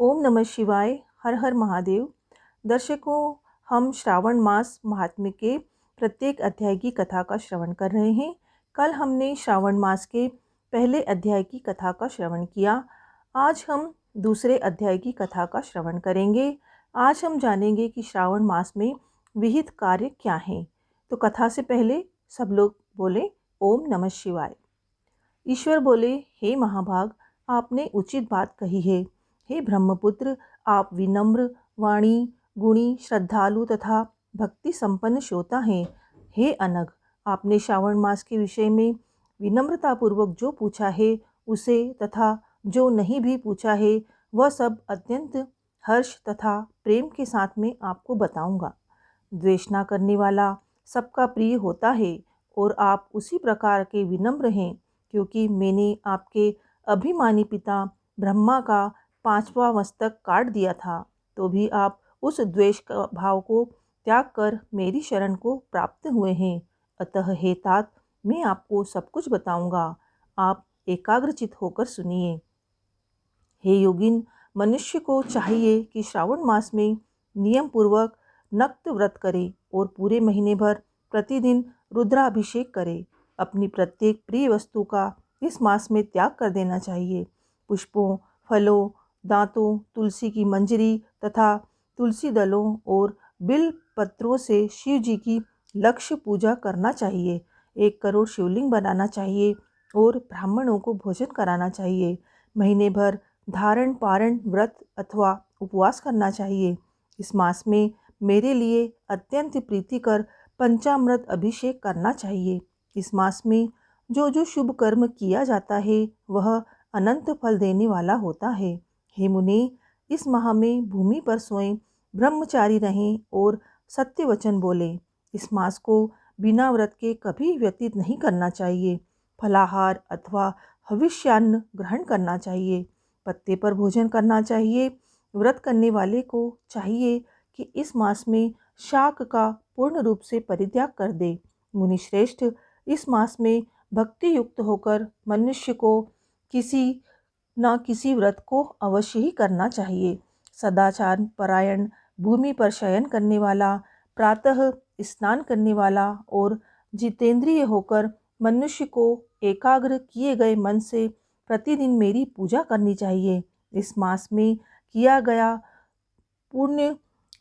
ओम नमः शिवाय। हर हर महादेव। दर्शकों, हम श्रावण मास महात्म्य के प्रत्येक अध्याय की कथा का श्रवण कर रहे हैं। कल हमने श्रावण मास के पहले अध्याय की कथा का श्रवण किया। आज हम दूसरे अध्याय की कथा का श्रवण करेंगे। आज हम जानेंगे कि श्रावण मास में विहित कार्य क्या हैं। तो कथा से पहले सब लोग बोले ओम नमः शिवाय। ईश्वर बोले, हे महाभाग, आपने उचित बात कही है। हे ब्रह्मपुत्र, आप विनम्र, वाणी, गुणी, श्रद्धालु तथा भक्ति संपन्न श्रोता हैं। हे अनघ, आपने श्रावण मास के विषय में विनम्रतापूर्वक जो पूछा है उसे तथा जो नहीं भी पूछा है वह सब अत्यंत हर्ष तथा प्रेम के साथ में आपको बताऊंगा। द्वेष न करने वाला सबका प्रिय होता है और आप उसी प्रकार के विनम्र हैं, क्योंकि मैंने आपके अभिमानी पिता ब्रह्मा का 5वां मस्तक काट दिया था, तो भी आप उस द्वेष का भाव को त्याग कर मेरी शरण को प्राप्त हुए हैं। अतः हे तात, मैं आपको सब कुछ बताऊंगा, आप एकाग्रचित होकर सुनिए। हे योगिन, मनुष्य को चाहिए कि श्रावण मास में नियम पूर्वक नक्त व्रत करे और पूरे महीने भर प्रतिदिन रुद्राभिषेक करे। अपनी प्रत्येक प्रिय वस्तु का इस मास में त्याग कर देना चाहिए। पुष्पों, फलों, दांतों, तुलसी की मंजरी तथा तुलसी दलों और बिल पत्रों से शिव जी की लक्ष्य पूजा करना चाहिए। 1 करोड़ शिवलिंग बनाना चाहिए और ब्राह्मणों को भोजन कराना चाहिए। महीने भर धारण पारण व्रत अथवा उपवास करना चाहिए। इस मास में मेरे लिए अत्यंत प्रीतिकर पंचामृत अभिषेक करना चाहिए। इस मास में जो जो शुभ कर्म किया जाता है वह अनंत फल देने वाला होता है। हे मुने, इस माह में भूमि पर सोएं, ब्रह्मचारी रहें और सत्य वचन बोलें। इस मास को बिना व्रत के कभी व्यतीत नहीं करना चाहिए। फलाहार अथवा हविष्यान्न ग्रहण करना चाहिए। पत्ते पर भोजन करना चाहिए। व्रत करने वाले को चाहिए कि इस मास में शाक का पूर्ण रूप से परित्याग कर दे। मुनिश्रेष्ठ, इस मास में भक्ति युक्त होकर मनुष्य को किसी न किसी व्रत को अवश्य ही करना चाहिए। सदाचार परायण, भूमि पर शयन करने वाला, प्रातः स्नान करने वाला और जितेंद्रिय होकर मनुष्य को एकाग्र किए गए मन से प्रतिदिन मेरी पूजा करनी चाहिए। इस मास में किया गया पुण्य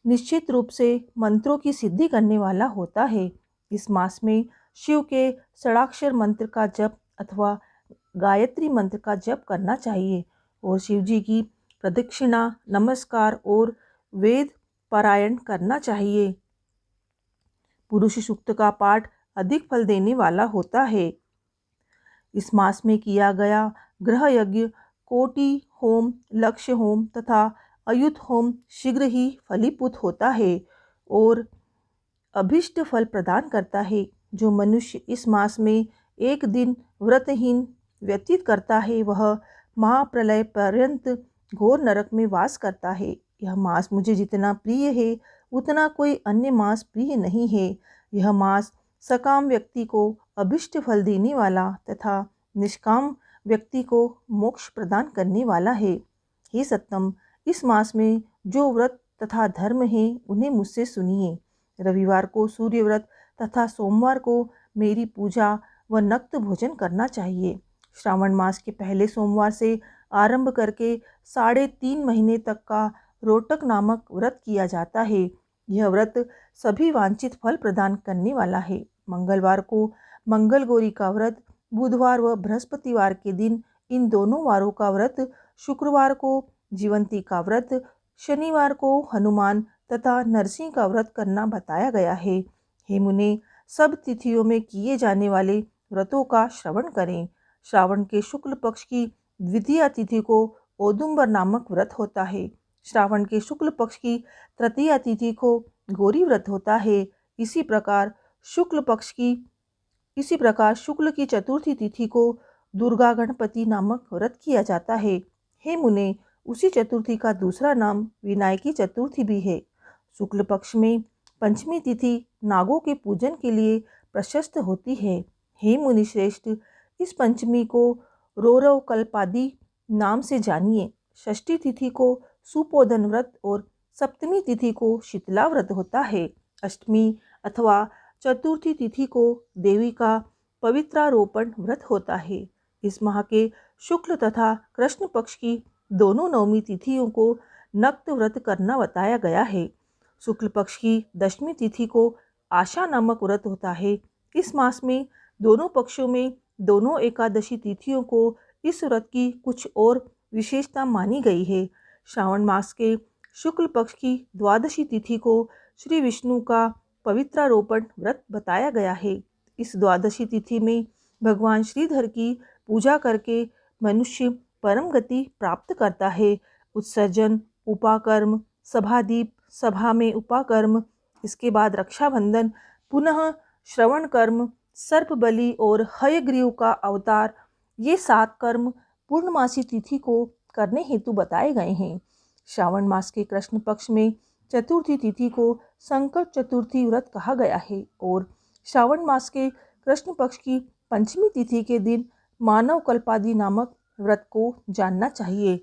निश्चित रूप से मंत्रों की सिद्धि करने वाला होता है। इस मास में शिव के षडाक्षर मंत्र का जप अथवा गायत्री मंत्र का जप करना चाहिए और शिव जी की प्रदक्षिणा, नमस्कार और वेद पारायण करना चाहिए। पुरुष सूक्त का पाठ अधिक फल देने वाला होता है। इस मास में किया गया ग्रह यज्ञ, कोटि होम, लक्ष्य होम तथा अयुत होम शीघ्र ही फलीभूत होता है और अभिष्ट फल प्रदान करता है। जो मनुष्य इस मास में एक दिन व्रतहीन व्यतीत करता है वह महाप्रलय पर्यंत घोर नरक में वास करता है। यह मास मुझे जितना प्रिय है उतना कोई अन्य मास प्रिय नहीं है। यह मास सकाम व्यक्ति को अभिष्ट फल देने वाला तथा निष्काम व्यक्ति को मोक्ष प्रदान करने वाला है। हे सत्तम, इस मास में जो व्रत तथा धर्म है उन्हें मुझसे सुनिए। रविवार को सूर्य व्रत तथा सोमवार को मेरी पूजा व नक्त भोजन करना चाहिए। श्रावण मास के पहले सोमवार से आरंभ करके 3.5 महीने तक का रोटक नामक व्रत किया जाता है। यह व्रत सभी वांछित फल प्रदान करने वाला है। मंगलवार को मंगल गौरी का व्रत, बुधवार व बृहस्पतिवार के दिन इन दोनों वारों का व्रत, शुक्रवार को जीवंती का व्रत, शनिवार को हनुमान तथा नरसिंह का व्रत करना बताया गया है। हे मुने, सब तिथियों में किए जाने वाले व्रतों का श्रवण करें। श्रावण के शुक्ल पक्ष की द्वितीया तिथि को औदुंबर नामक व्रत होता है। श्रावण के शुक्ल पक्ष की तृतीया तिथि को गौरी व्रत होता है। इसी प्रकार शुक्ल की चतुर्थी तिथि को दुर्गा गणपति नामक व्रत किया जाता है। हे मुने, उसी चतुर्थी का दूसरा नाम विनायकी चतुर्थी भी है। शुक्ल पक्ष में पंचमी तिथि नागों के पूजन के लिए प्रशस्त होती है। हे मुनिश्रेष्ठ, इस पंचमी को रौरव कल्पादि नाम से जानिए। षष्ठी तिथि को सुपोधन व्रत और सप्तमी तिथि को शीतला व्रत होता है। अष्टमी अथवा चतुर्थी तिथि को देवी का पवित्रारोपण व्रत होता है। इस माह के शुक्ल तथा कृष्ण पक्ष की दोनों नवमी तिथियों को नक्त व्रत करना बताया गया है। शुक्ल पक्ष की दशमी तिथि को आशा नामक व्रत होता है। इस मास में दोनों पक्षों में दोनों एकादशी तिथियों को इस व्रत की कुछ और विशेषता मानी गई है। श्रावण मास के शुक्ल पक्ष की द्वादशी तिथि को श्री विष्णु का पवित्रारोपण व्रत बताया गया है। इस द्वादशी तिथि में भगवान श्रीधर की पूजा करके मनुष्य परम गति प्राप्त करता है। उत्सर्जन, उपाकर्म, सभादीप, सभा में उपाकर्म, इसके बाद रक्षाबंधन, पुनः श्रवण कर्म, सर्प बलि और हयग्रीव का अवतार, ये 7 कर्म पूर्णमासी तिथि को करने हेतु बताए गए हैं। श्रावण मास के कृष्ण पक्ष में चतुर्थी तिथि को संकट चतुर्थी व्रत कहा गया है और श्रावण मास के कृष्ण पक्ष की पंचमी तिथि के दिन मानव कल्पादि नामक व्रत को जानना चाहिए।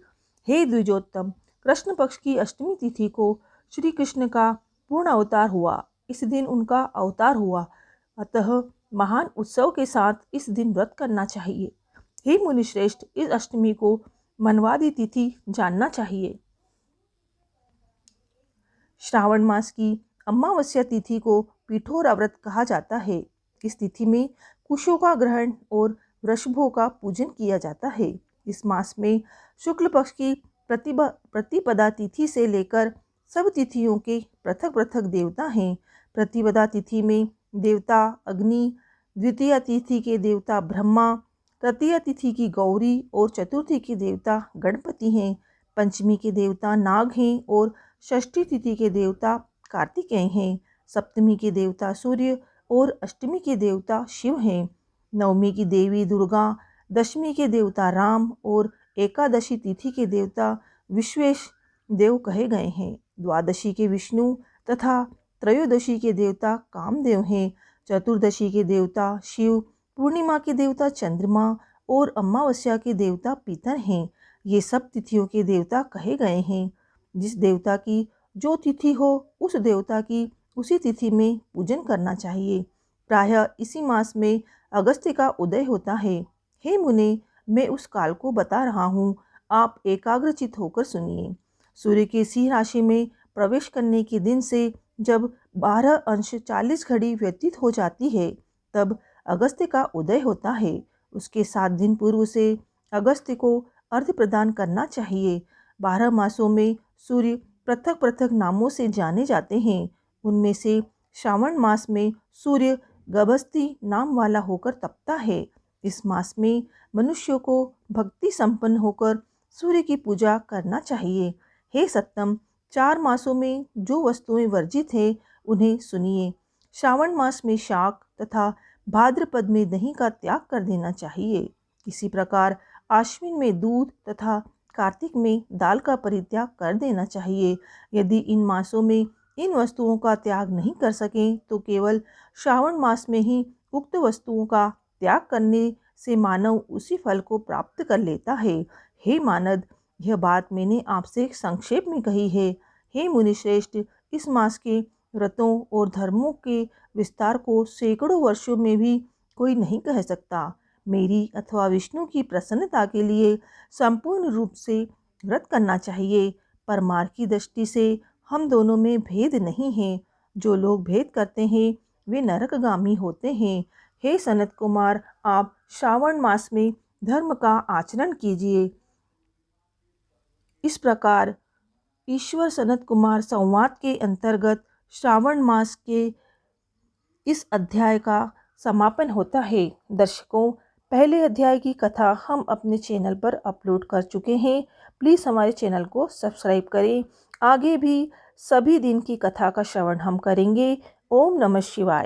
हे द्विजोत्तम, कृष्ण पक्ष की अष्टमी तिथि को श्री कृष्ण का पूर्ण अवतार हुआ। इस दिन उनका अवतार हुआ, अतः महान उत्सव के साथ इस दिन व्रत करना चाहिए। हे मुनिश्रेष्ठ, इस अष्टमी को मनवादी तिथि जानना चाहिए। श्रावण मास की अमावस्या तिथि को पिठोरा व्रत कहा जाता है। इस तिथि में कुशों का ग्रहण और वृषभों का पूजन किया जाता है। इस मास में शुक्ल पक्ष की प्रतिपदा तिथि से लेकर सब तिथियों के पृथक पृथक देवता हैं। प्रतिपदा तिथि में देवता अग्नि, द्वितीय तिथि के देवता ब्रह्मा, तृतीय तिथि की गौरी और चतुर्थी के देवता गणपति हैं। पंचमी के देवता नाग हैं और षष्ठी तिथि के देवता कार्तिकेय हैं। सप्तमी के देवता सूर्य और अष्टमी के देवता शिव हैं। नवमी की देवी दुर्गा, दशमी के देवता राम और एकादशी तिथि के देवता विश्वेश देव कहे गए हैं। द्वादशी के विष्णु तथा त्रयोदशी के देवता कामदेव हैं। चतुर्दशी के देवता शिव, पूर्णिमा के देवता चंद्रमा और अमावस्या के देवता पितर हैं। ये सब तिथियों के देवता कहे गए हैं। जिस देवता की जो तिथि हो उस देवता की उसी तिथि में पूजन करना चाहिए। प्रायः इसी मास में अगस्त्य का उदय होता है। हे मुने, मैं उस काल को बता रहा हूँ, आप एकाग्रचित होकर सुनिए। सूर्य की सिंह राशि में प्रवेश करने के दिन से जब 12 अंश 40 घड़ी व्यतीत हो जाती है, तब अगस्त्य का उदय होता है। उसके 7 दिन पूर्व से अगस्त्य को अर्घ्य प्रदान करना चाहिए। 12 मासों में सूर्य पृथक पृथक नामों से जाने जाते हैं। उनमें से श्रावण मास में सूर्य गभस्ती नाम वाला होकर तपता है। इस मास में मनुष्यों को भक्ति संपन्न होकर सूर्य की पूजा करना चाहिए। हे सत्तम, 4 मासों में जो वस्तुएं वर्जित हैं उन्हें सुनिए। श्रावण मास में शाक तथा भाद्रपद में दही का त्याग कर देना चाहिए। इसी प्रकार आश्विन में दूध तथा कार्तिक में दाल का परित्याग कर देना चाहिए। यदि इन मासों में इन वस्तुओं का त्याग नहीं कर सकें तो केवल श्रावण मास में ही उक्त वस्तुओं का त्याग करने से मानव उसी फल को प्राप्त कर लेता है। हे मानद, यह बात मैंने आपसे संक्षेप में कही है। हे मुनिश्रेष्ठ, इस मास के व्रतों और धर्मों के विस्तार को सैकड़ों वर्षों में भी कोई नहीं कह सकता। मेरी अथवा विष्णु की प्रसन्नता के लिए संपूर्ण रूप से व्रत करना चाहिए। परमार्थ की दृष्टि से हम दोनों में भेद नहीं है। जो लोग भेद करते हैं वे नरकगामी होते हैं। हे सनत कुमार, आप श्रावण मास में धर्म का आचरण कीजिए। इस प्रकार ईश्वर सनत कुमार संवाद के अंतर्गत श्रावण मास के इस अध्याय का समापन होता है। दर्शकों, पहले अध्याय की कथा हम अपने चैनल पर अपलोड कर चुके हैं। प्लीज़ हमारे चैनल को सब्सक्राइब करें। आगे भी सभी दिन की कथा का श्रवण हम करेंगे। ओम नमः शिवाय।